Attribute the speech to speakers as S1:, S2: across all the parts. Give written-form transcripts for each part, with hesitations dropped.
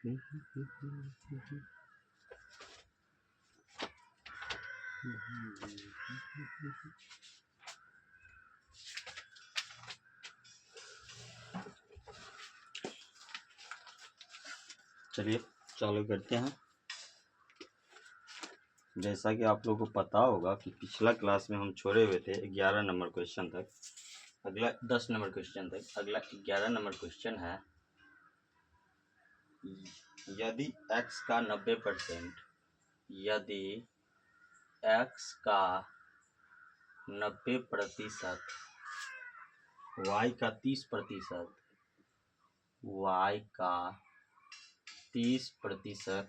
S1: चलिए चालू करते हैं। जैसा कि आप लोगों को पता होगा कि पिछला क्लास में हम छोड़े हुए थे 11 नंबर क्वेश्चन तक, अगला 10 नंबर क्वेश्चन तक, अगला 11 नंबर क्वेश्चन है, यदि x का 90%, यदि x का 90%, y का 30%, y का 30%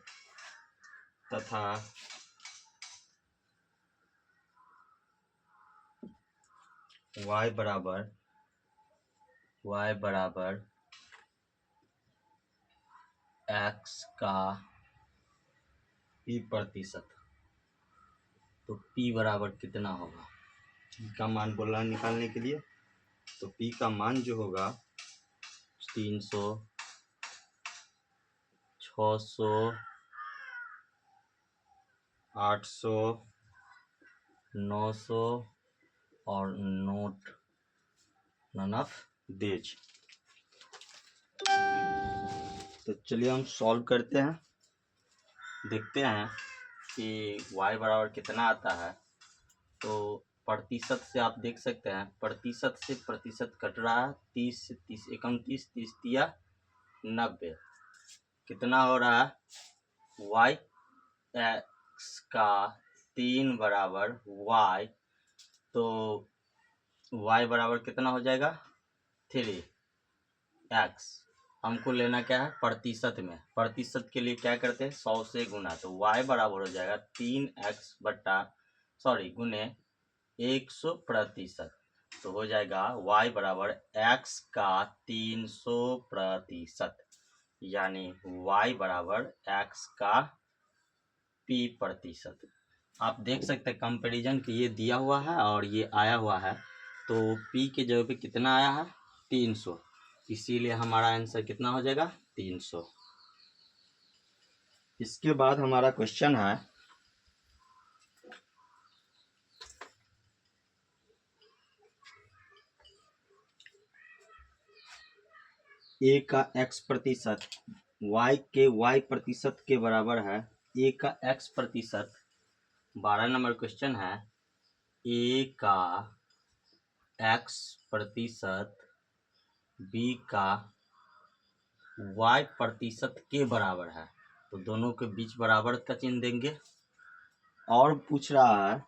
S1: तथा y बराबर x का p%, तो p बराबर कितना होगा? p का मान बोला निकालने के लिए, तो p का मान जो होगा 300, 600, 800, 900 और नॉट ऑफ देज। तो चलिए हम सॉल्व करते हैं, देखते हैं कि y बराबर कितना आता है। तो प्रतिशत से आप देख सकते हैं, प्रतिशत से प्रतिशत कट रहा है, 30 से 30 एकम 30, 30 तिया 90, कितना हो रहा है? y x का 3 बराबर y, तो y बराबर कितना हो जाएगा? 3x। हमको लेना क्या है? प्रतिशत में। प्रतिशत के लिए क्या करते हैं? 100 से गुना, तो y बराबर हो जाएगा 3x बट्टा गुने 100%, तो हो जाएगा y बराबर x का 300%, यानी y बराबर x का p%। आप देख सकते हैं कंपैरिजन कि ये दिया हुआ है और ये आया हुआ है, तो p के जगह पे कितना आया है? 300, इसीलिए हमारा आंसर कितना हो जाएगा? 300। इसके बाद हमारा क्वेश्चन है, a का x% y के y% के बराबर है। a का x%, 12 नंबर क्वेश्चन है, a का x% b का y% के बराबर है, तो दोनों के बीच बराबर का चिन्ह देंगे। और पूछ रहा है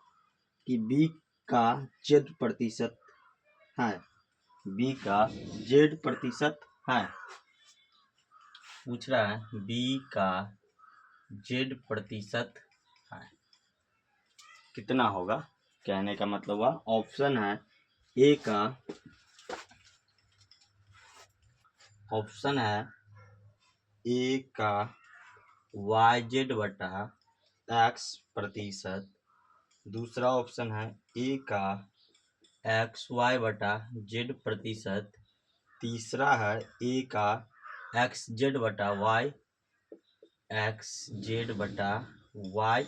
S1: कि b का z% है, b का z% है, पूछ रहा है b का z% है, कितना होगा? कहने का मतलब हुआ ऑप्शन है a का, ऑप्शन है a का yz बटा x%, दूसरा ऑप्शन है a का xy बटा z%, तीसरा है a का xz बटा y, xz बटा y,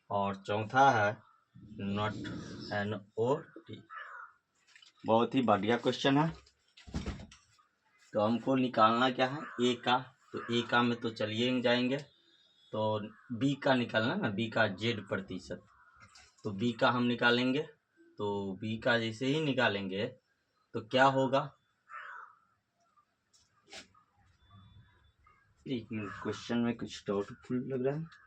S1: और चौथा है नॉट NOT। बहुत ही बढ़िया क्वेश्चन है। तो हमको निकालना क्या है? ए का, तो ए का में तो चलिए जाएंगे, तो बी का निकालना ना, बी का z%, तो बी का हम निकालेंगे। तो बी का जैसे ही निकालेंगे तो क्या होगा? एक मिनट, क्वेश्चन में कुछ डाउटफुल लग रहा है।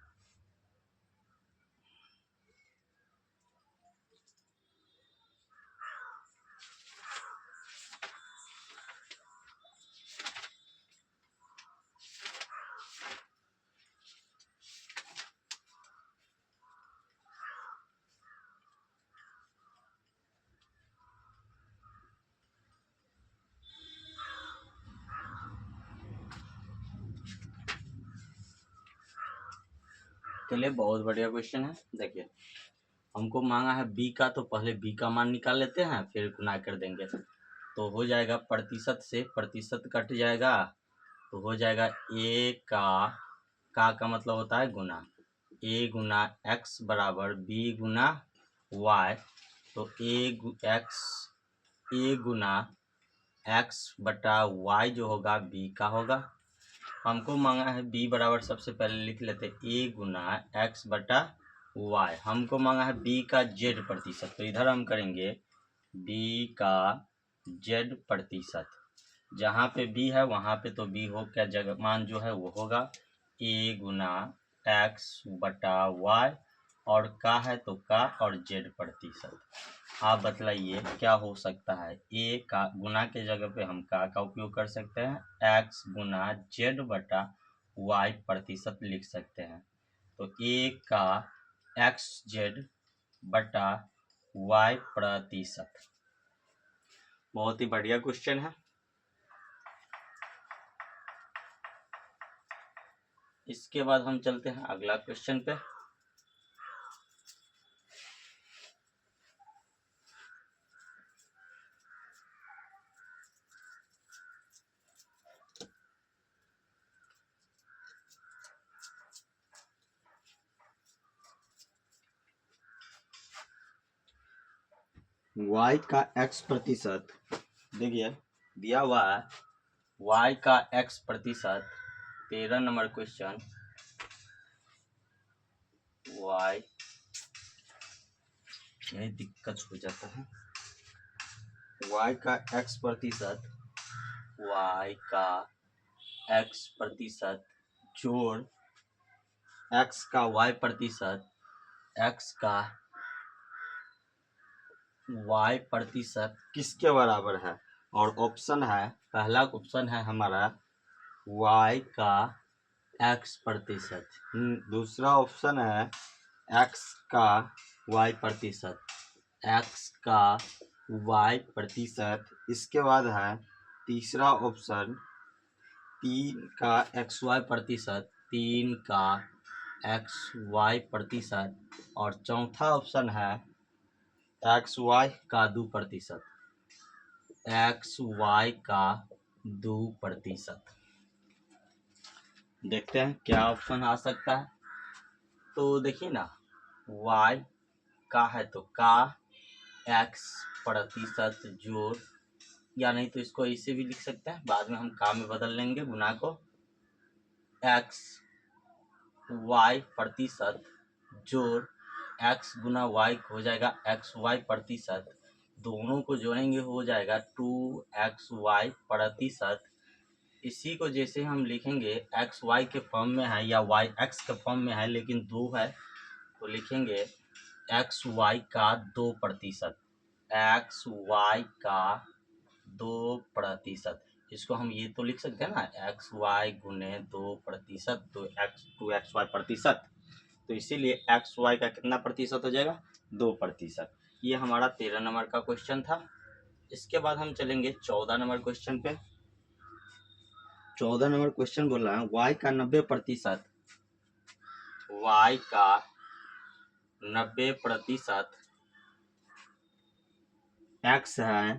S1: चलिए बहुत बढ़िया क्वेश्चन है। देखिए हमको मांगा है बी का, तो पहले बी का मान निकाल लेते हैं, फिर गुना कर देंगे, तो हो जाएगा प्रतिशत से प्रतिशत कट जाएगा, तो हो जाएगा ए का मतलब होता है गुना, ए गुना एक्स बराबर बी गुना वाई। तो ए गुना एक्स बटा वाई जो होगा बी का होगा। हमको मांगा है बी बराबर, सबसे पहले लिख लेते हैं ए गुना एक्स बटा वाई। हमको मांगा है बी का जेड प्रतिशत, तो इधर हम करेंगे बी का जेड प्रतिशत। जहाँ पे बी है वहाँ पे तो बी हो क्या जगह मान जो है वो होगा ए गुना एक्स बटा वाई, और का है तो का, और जेड प्रतिशत। आप बतलाइए क्या हो सकता है। ए का गुना के जगह पे हम का उपयोग कर सकते हैं, एक्स गुना जेड बटा वाई प्रतिशत लिख सकते हैं। तो ए का एक्स जेड बटा वाई प्रतिशत। बहुत ही बढ़िया क्वेश्चन है। इसके बाद हम चलते हैं अगला क्वेश्चन पे। y का x प्रतिशत, देखिए दिया हुआ है y का x प्रतिशत। 13 नंबर क्वेश्चन, y, यही दिक्कत हो जाता है। y का x प्रतिशत, y का x प्रतिशत जोड़ x का y प्रतिशत, x का y प्रतिशत किसके बराबर है। और ऑप्शन है, पहला ऑप्शन है हमारा y का x प्रतिशत, दूसरा ऑप्शन है x का y प्रतिशत, x का y प्रतिशत। इसके बाद है तीसरा ऑप्शन 3 का xy प्रतिशत, 3 का xy प्रतिशत, और चौथा ऑप्शन है xy का 2%, xy का 2%। देखते हैं क्या ऑप्शन आ सकता है। तो देखिए ना, y का है तो का x प्रतिशत जोड़, या नहीं तो इसको ऐसे भी लिख सकते हैं, बाद में हम का में बदल लेंगे गुना को, x y प्रतिशत जोड़ x गुना y हो जाएगा xy प्रतिशत, दोनों को जोड़ेंगे हो जाएगा 2xy प्रतिशत। इसी को जैसे हम लिखेंगे एक्स वाई के फॉर्म में है या वाई एक्स के फॉर्म में है लेकिन 2 है, तो लिखेंगे एक्स वाई का 2%, एक्स वाई का 2%। इसको हम ये तो लिख सकते हैं ना, एक्स वाई गुने 2%, तो टू एक्स वाई प्रतिशत। तो इसीलिए एक्स वाई का कितना प्रतिशत हो जाएगा, 2%। ये हमारा 13 नंबर का क्वेश्चन था। इसके बाद हम चलेंगे 14 नंबर क्वेश्चन पे। 14 नंबर क्वेश्चन बोल रहा है y का 90%, y का 90% x है।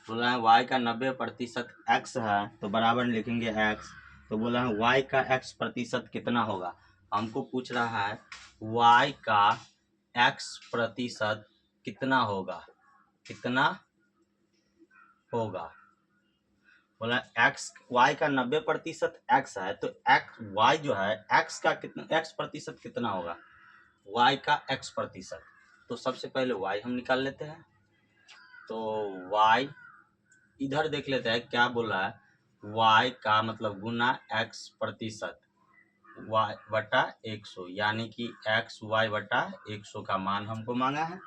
S1: बोल रहा है y का 90% x है, तो बराबर लिखेंगे x। तो बोला है y का x प्रतिशत कितना होगा। हमको पूछ रहा है y का x प्रतिशत कितना होगा, कितना होगा। बोला एक्स वाई का 90% एक्स है, तो एक्स वाई जो है एक्स का कितना, एक्स प्रतिशत कितना होगा, वाई का एक्स प्रतिशत। तो सबसे पहले वाई हम निकाल लेते हैं। तो वाई इधर देख लेते हैं क्या बोल रहा है, वाई का मतलब गुना एक्स प्रतिशत वाई बटा 100, यानी कि एक्स वाई बटा 100 का मान हमको मांगा है।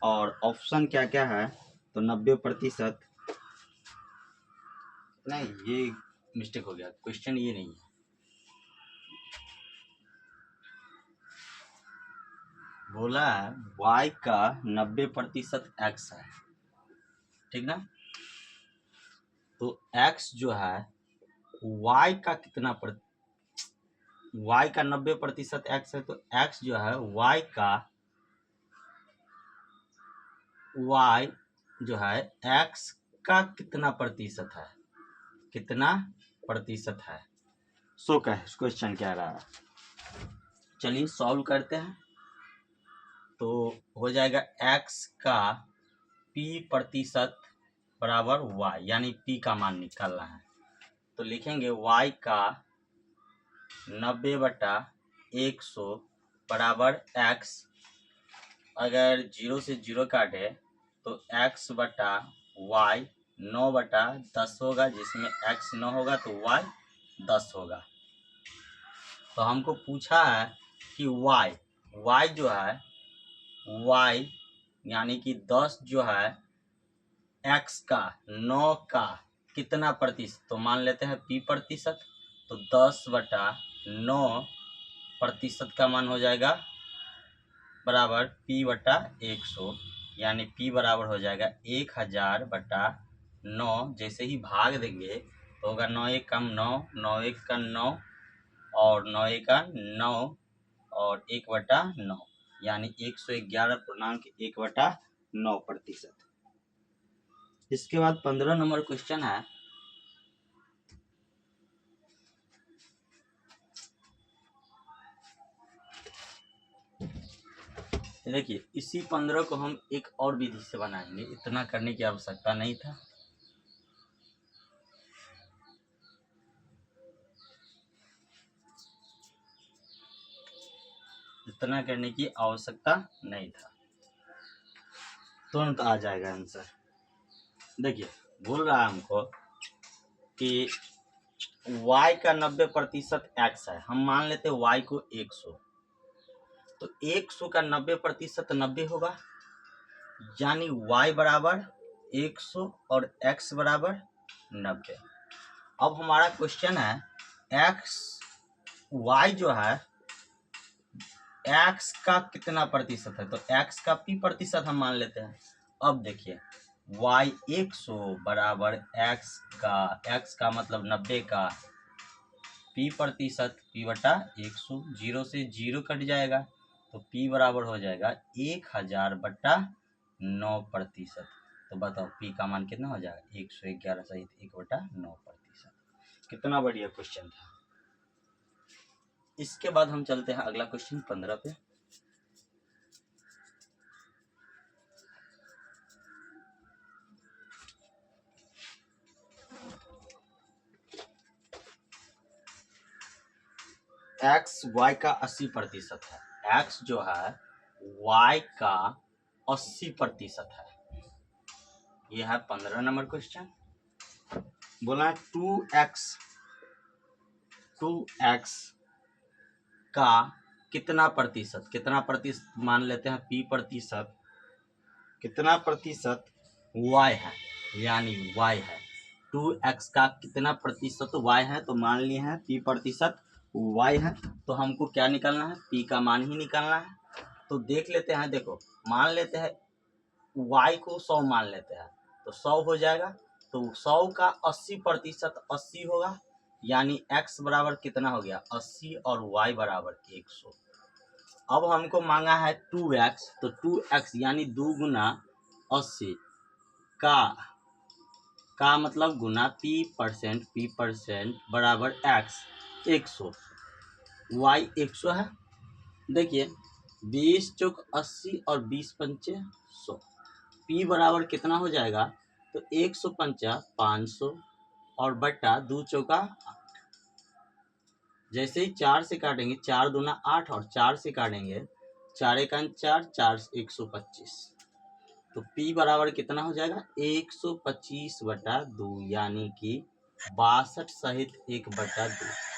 S1: और ऑप्शन क्या क्या है, तो 90%, नहीं ये मिस्टेक हो गया, क्वेश्चन ये नहीं है। बोला है y का 90% x है, ठीक ना। तो x जो है y का कितना y का 90% x है, तो x जो है y का y जो है x का कितना प्रतिशत है, कितना प्रतिशत है। सो का क्वेश्चन कह रहा है। चलिए सॉल्व करते हैं। तो हो जाएगा x का p प्रतिशत बराबर y, यानी p का मान निकालना है। तो लिखेंगे y का 90/100 बराबर x। अगर 0 से 0 काटे तो x बटा y 9/10 होगा, जिसमें x 9 होगा तो y 10 होगा। तो हमको पूछा है कि y जो है y यानी कि 10 जो है x का 9 का कितना प्रतिशत, तो मान लेते हैं p प्रतिशत। तो 10/9 प्रतिशत का मान हो जाएगा बराबर p/100, यानी p बराबर हो जाएगा 1000/9। जैसे ही भाग देंगे तो होगा 9 1 कम 9, 9 1 का 9 और 9 1 का 9 और 1/9, यानी 111.1/9 प्रतिशत। इसके बाद 15 नंबर क्वेश्चन है। देखिए इसी 15 को हम एक और विधि से बनाएंगे, इतना करने की आवश्यकता नहीं था। इतना करने की आवश्यकता नहीं था, तुरंत आ जाएगा आंसर। देखिए बोल रहा है हमको कि y का 90% x है। हम मान लेते हैं y को 100, तो 100 का 90% 90 होगा, यानी y बराबर 100 और x बराबर 90। अब हमारा क्वेश्चन है y जो है x का कितना प्रतिशत है, तो x का p प्रतिशत हम मान लेते हैं। अब देखिए y 100 बराबर x का मतलब 90 का p प्रतिशत p/100, 0 से 0 कट जाएगा तो p बराबर हो जाएगा 1000/9 प्रतिशत। तो बताओ p का मान कितना हो जाएगा 111 सहित 1/9 प्रतिशत। कितना बढ़िया क्वेश्चन था। इसके बाद हम चलते हैं अगला क्वेश्चन 15 पे। x y का 80% है। x जो है y का 80% है। यह है 15 नंबर क्वेश्चन। बोला 2x का कितना प्रतिशत मान लेते हैं p प्रतिशत, कितना प्रतिशत y है, यानी y है 2x का कितना प्रतिशत y है, तो मान लिए हैं p प्रतिशत y है। तो हमको क्या निकालना है, p का मान ही निकालना है। तो देख लेते हैं, देखो मान लेते हैं y को 100 मान लेते हैं तो 100 हो जाएगा। तो 100 का 80% 80 होगा, यानी x बराबर कितना हो गया 80 और y बराबर 100। अब हमको मांगा है 2x, तो 2x यानी 2 गुना 80 का मतलब गुना p% बराबर x 100, y 100 है। देखिए 20 चौक 80 और 20 पंचे 100, p बराबर कितना हो जाएगा, तो 150 500 और बट्टा 2 चौका 8। जैसे ही 4 से काटेंगे 4 दूना 8 और 4 से काटेंगे 4 1 4 4 125, तो p बराबर कितना हो जाएगा 125/2, यानी कि 62 सहित 1/2।